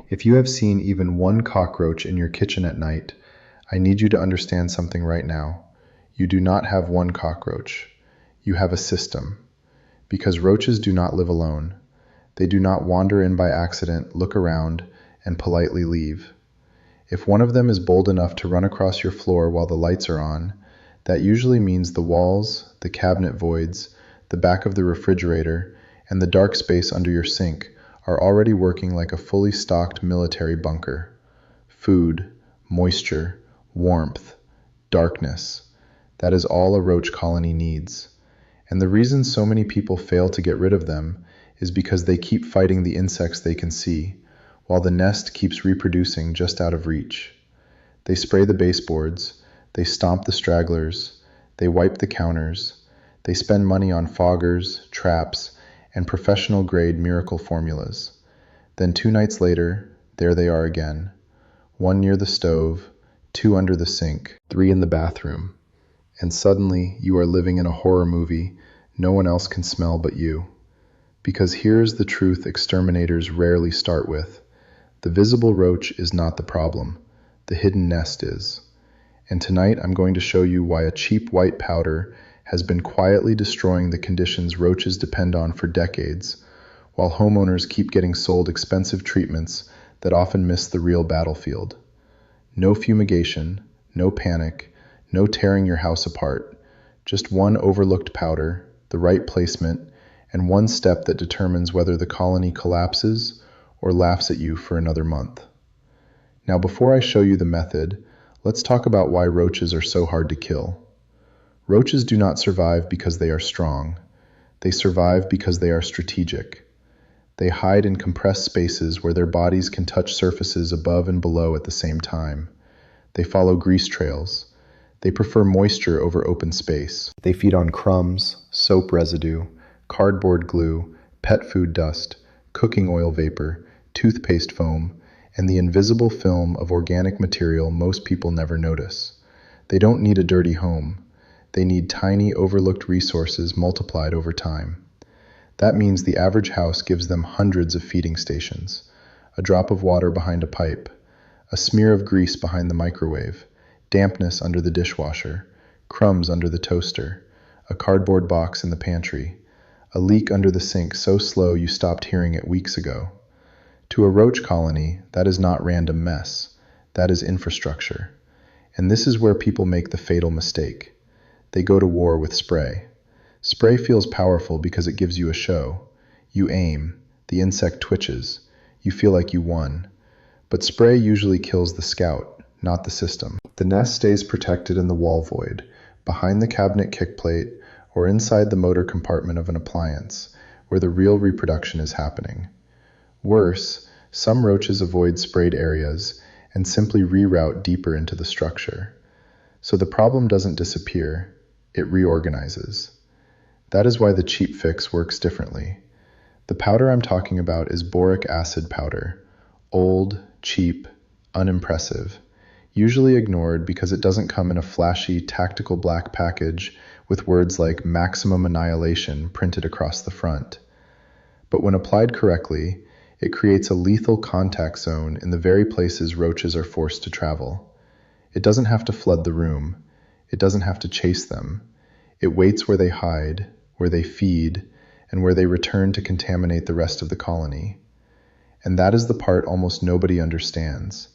If you have seen even one cockroach in your kitchen at night, I need you to understand something right now. You do not have one cockroach. You have a system. Because roaches do not live alone. They do not wander in by accident, look around, and politely leave. If one of them is bold enough to run across your floor while the lights are on, that usually means the walls, the cabinet voids, the back of the refrigerator, and the dark space under your sink are already working like a fully stocked military bunker. Food, moisture, warmth, darkness. That is all a roach colony needs. And the reason so many people fail to get rid of them is because they keep fighting the insects they can see, while the nest keeps reproducing just out of reach. They spray the baseboards, they stomp the stragglers, they wipe the counters, they spend money on foggers, traps, and professional-grade miracle formulas. Then 2 nights later, there they are again. 1 near the stove, 2 under the sink, 3 in the bathroom. And suddenly, you are living in a horror movie no one else can smell but you. Because here's the truth exterminators rarely start with. The visible roach is not the problem. The hidden nest is. And tonight I'm going to show you why a cheap white powder has been quietly destroying the conditions roaches depend on for decades, while homeowners keep getting sold expensive treatments that often miss the real battlefield. No fumigation, no panic, no tearing your house apart. Just one overlooked powder, the right placement, and one step that determines whether the colony collapses or laughs at you for another month. Now, before I show you the method, let's talk about why roaches are so hard to kill. Roaches do not survive because they are strong. They survive because they are strategic. They hide in compressed spaces where their bodies can touch surfaces above and below at the same time. They follow grease trails. They prefer moisture over open space. They feed on crumbs, soap residue, cardboard glue, pet food dust, cooking oil vapor, toothpaste foam, and the invisible film of organic material most people never notice. They don't need a dirty home. They need tiny, overlooked resources multiplied over time. That means the average house gives them hundreds of feeding stations, a drop of water behind a pipe, a smear of grease behind the microwave, dampness under the dishwasher, crumbs under the toaster, a cardboard box in the pantry, a leak under the sink so slow you stopped hearing it weeks ago. To a roach colony, that is not random mess. That is infrastructure. And this is where people make the fatal mistake. They go to war with spray. Spray feels powerful because it gives you a show. You aim, the insect twitches, you feel like you won. But spray usually kills the scout, not the system. The nest stays protected in the wall void, behind the cabinet kickplate, or inside the motor compartment of an appliance, where the real reproduction is happening. Worse, some roaches avoid sprayed areas and simply reroute deeper into the structure. So the problem doesn't disappear, it reorganizes. That is why the cheap fix works differently. The powder I'm talking about is boric acid powder. Old, cheap, unimpressive. Usually ignored because it doesn't come in a flashy, tactical black package with words like maximum annihilation printed across the front. But when applied correctly, it creates a lethal contact zone in the very places roaches are forced to travel. It doesn't have to flood the room. It doesn't have to chase them. It waits where they hide, where they feed, and where they return to contaminate the rest of the colony. And that is the part almost nobody understands.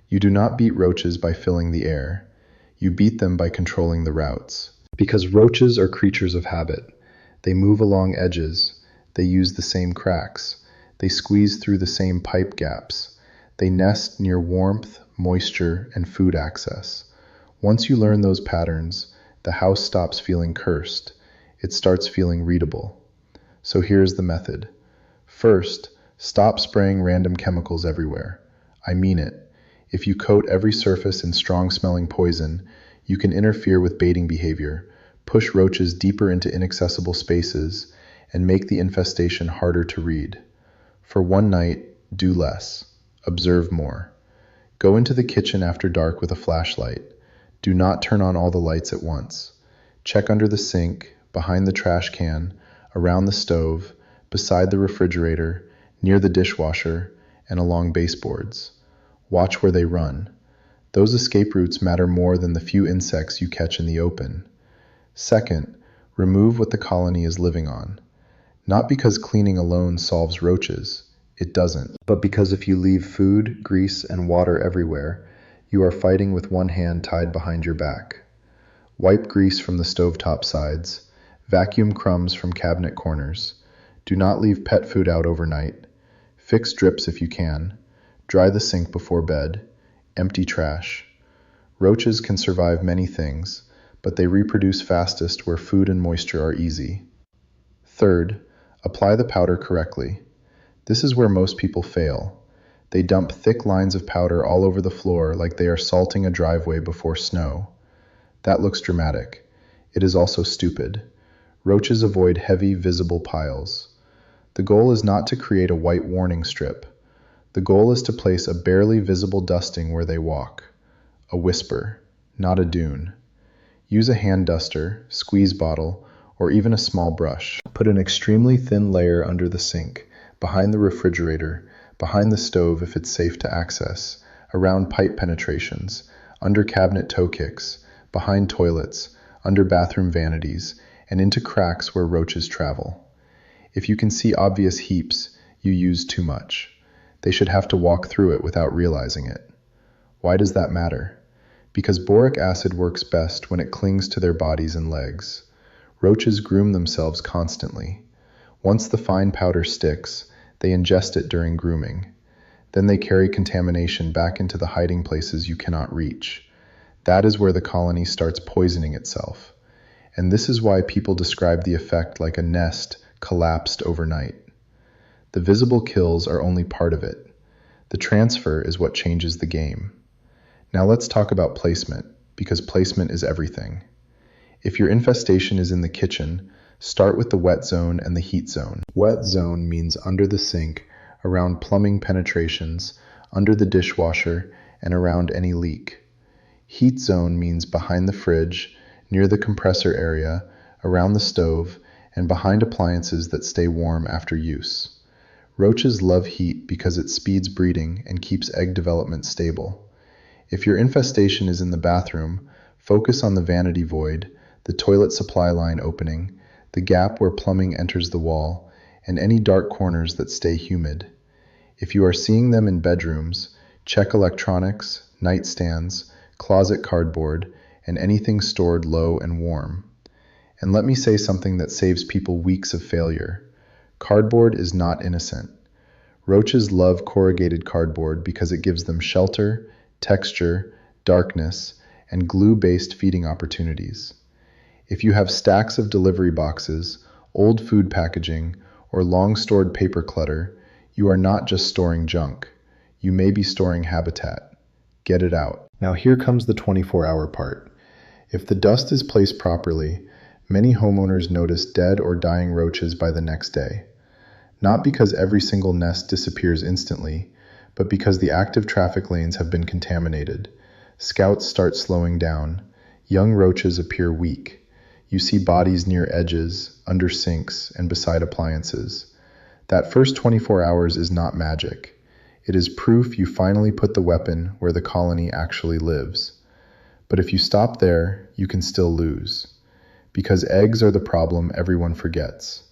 You do not beat roaches by filling the air. You beat them by controlling the routes. Because roaches are creatures of habit. They move along edges. They use the same cracks. They squeeze through the same pipe gaps. They nest near warmth, moisture, and food access. Once you learn those patterns, the house stops feeling cursed. It starts feeling readable. So here's the method. First, stop spraying random chemicals everywhere. I mean it. If you coat every surface in strong-smelling poison, you can interfere with baiting behavior, push roaches deeper into inaccessible spaces, and make the infestation harder to read. For one night, do less. Observe more. Go into the kitchen after dark with a flashlight. Do not turn on all the lights at once. Check under the sink, behind the trash can, around the stove, beside the refrigerator, near the dishwasher, and along baseboards. Watch where they run. Those escape routes matter more than the few insects you catch in the open. Second, remove what the colony is living on. Not because cleaning alone solves roaches, it doesn't, but because if you leave food, grease, and water everywhere, you are fighting with one hand tied behind your back. Wipe grease from the stovetop sides. Vacuum crumbs from cabinet corners. Do not leave pet food out overnight. Fix drips if you can. Dry the sink before bed. Empty trash. Roaches can survive many things, but they reproduce fastest where food and moisture are easy. Third, apply the powder correctly. This is where most people fail. They dump thick lines of powder all over the floor like they are salting a driveway before snow. That looks dramatic. It is also stupid. Roaches avoid heavy, visible piles. The goal is not to create a white warning strip. The goal is to place a barely visible dusting where they walk. A whisper, not a dune. Use a hand duster, squeeze bottle, or even a small brush. Put an extremely thin layer under the sink, behind the refrigerator, behind the stove if it's safe to access, around pipe penetrations, under cabinet toe kicks, behind toilets, under bathroom vanities, and into cracks where roaches travel. If you can see obvious heaps, you use too much. They should have to walk through it without realizing it. Why does that matter? Because boric acid works best when it clings to their bodies and legs. Roaches groom themselves constantly. Once the fine powder sticks, they ingest it during grooming. Then they carry contamination back into the hiding places you cannot reach. That is where the colony starts poisoning itself. And this is why people describe the effect like a nest collapsed overnight. The visible kills are only part of it. The transfer is what changes the game. Now let's talk about placement, because placement is everything. If your infestation is in the kitchen, start with the wet zone and the heat zone. Wet zone means under the sink, around plumbing penetrations, under the dishwasher, and around any leak. Heat zone means behind the fridge, near the compressor area, around the stove, and behind appliances that stay warm after use. Roaches love heat because it speeds breeding and keeps egg development stable. If your infestation is in the bathroom, focus on the vanity void, the toilet supply line opening, the gap where plumbing enters the wall, and any dark corners that stay humid. If you are seeing them in bedrooms, check electronics, nightstands, closet cardboard, and anything stored low and warm. And let me say something that saves people weeks of failure. Cardboard is not innocent. Roaches love corrugated cardboard because it gives them shelter, texture, darkness, and glue-based feeding opportunities. If you have stacks of delivery boxes, old food packaging, or long-stored paper clutter, you are not just storing junk. You may be storing habitat. Get it out. Now here comes the 24-hour part. If the dust is placed properly, many homeowners notice dead or dying roaches by the next day. Not because every single nest disappears instantly, but because the active traffic lanes have been contaminated. Scouts start slowing down. Young roaches appear weak. You see bodies near edges, under sinks, and beside appliances. That first 24 hours is not magic. It is proof you finally put the weapon where the colony actually lives. But if you stop there, you can still lose. Because eggs are the problem everyone forgets.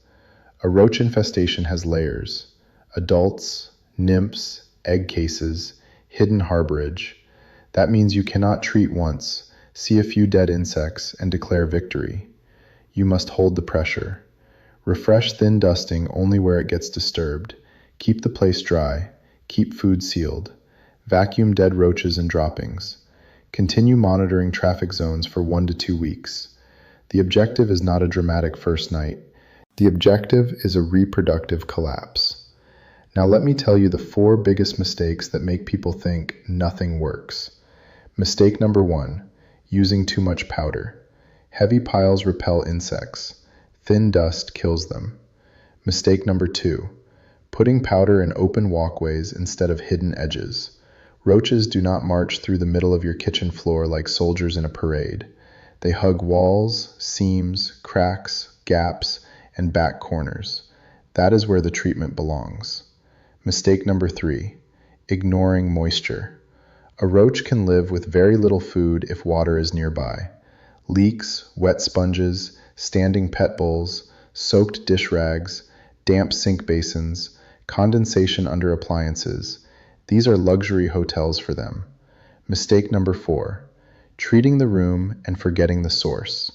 A roach infestation has layers: adults, nymphs, egg cases, hidden harborage. That means you cannot treat once, see a few dead insects, and declare victory. You must hold the pressure. Refresh thin dusting only where it gets disturbed. Keep the place dry. Keep food sealed. Vacuum dead roaches and droppings. Continue monitoring traffic zones for 1 to 2 weeks. The objective is not a dramatic first night. The objective is a reproductive collapse. Now let me tell you the 4 biggest mistakes that make people think nothing works. Mistake number 1, using too much powder. Heavy piles repel insects. Thin dust kills them. Mistake number 2, putting powder in open walkways instead of hidden edges. Roaches do not march through the middle of your kitchen floor like soldiers in a parade. They hug walls, seams, cracks, gaps, and back corners. That is where the treatment belongs. Mistake number 3, ignoring moisture. A roach can live with very little food if water is nearby. Leaks, wet sponges, standing pet bowls, soaked dish rags, damp sink basins, condensation under appliances. These are luxury hotels for them. Mistake number 4, treating the room and forgetting the source.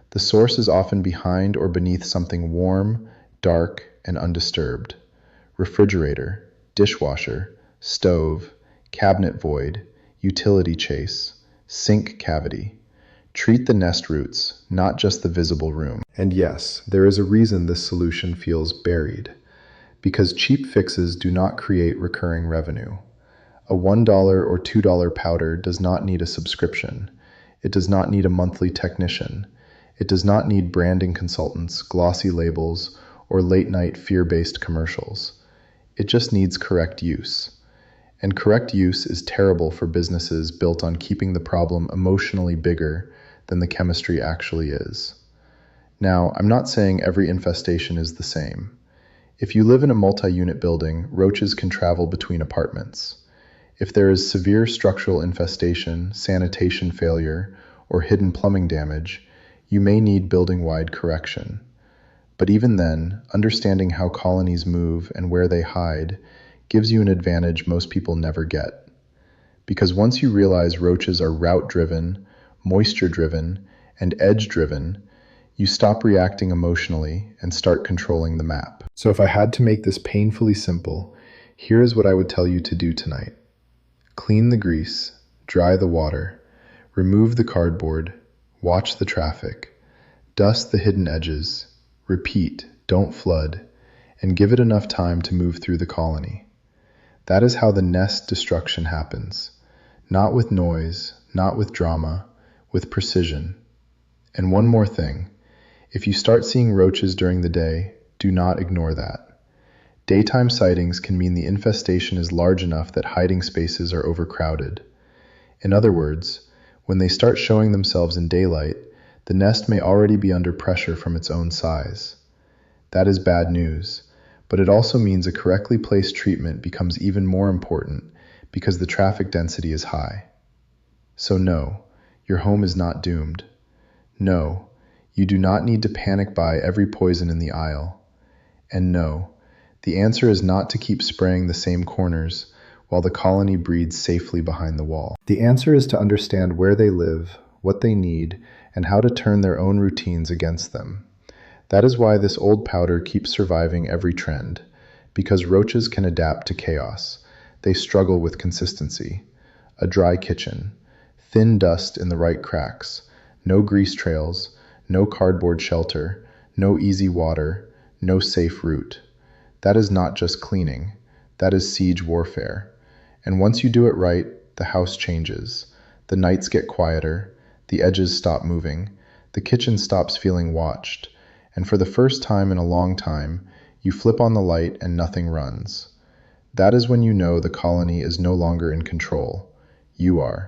The source is often behind or beneath something warm, dark, and undisturbed. Refrigerator, dishwasher, stove, cabinet void, utility chase, sink cavity. Treat the nest roots, not just the visible room. And yes, there is a reason this solution feels buried. Because cheap fixes do not create recurring revenue. A $1 or $2 powder does not need a subscription. It does not need a monthly technician. It does not need branding consultants, glossy labels, or late-night fear-based commercials. It just needs correct use. And correct use is terrible for businesses built on keeping the problem emotionally bigger than the chemistry actually is. Now, I'm not saying every infestation is the same. If you live in a multi-unit building, roaches can travel between apartments. If there is severe structural infestation, sanitation failure, or hidden plumbing damage, you may need building-wide correction. But even then, understanding how colonies move and where they hide gives you an advantage most people never get. Because once you realize roaches are route-driven, moisture-driven, and edge-driven, you stop reacting emotionally and start controlling the map. So if I had to make this painfully simple, here is what I would tell you to do tonight. Clean the grease, dry the water, remove the cardboard, watch the traffic, dust the hidden edges, repeat, don't flood, and give it enough time to move through the colony. That is how the nest destruction happens. Not with noise, not with drama, with precision. And one more thing. If you start seeing roaches during the day, do not ignore that. Daytime sightings can mean the infestation is large enough that hiding spaces are overcrowded. In other words, when they start showing themselves in daylight, the nest may already be under pressure from its own size. That is bad news, but it also means a correctly placed treatment becomes even more important because the traffic density is high. So no, your home is not doomed. No, you do not need to panic buy every poison in the aisle. And no, the answer is not to keep spraying the same corners while the colony breeds safely behind the wall. The answer is to understand where they live, what they need, and how to turn their own routines against them. That is why this old powder keeps surviving every trend, because roaches can adapt to chaos. They struggle with consistency. A dry kitchen, thin dust in the right cracks, no grease trails, no cardboard shelter, no easy water, no safe route. That is not just cleaning, that is siege warfare. And once you do it right, the house changes. The nights get quieter, the edges stop moving, the kitchen stops feeling watched, and for the first time in a long time, you flip on the light and nothing runs. That is when you know the colony is no longer in control. You are.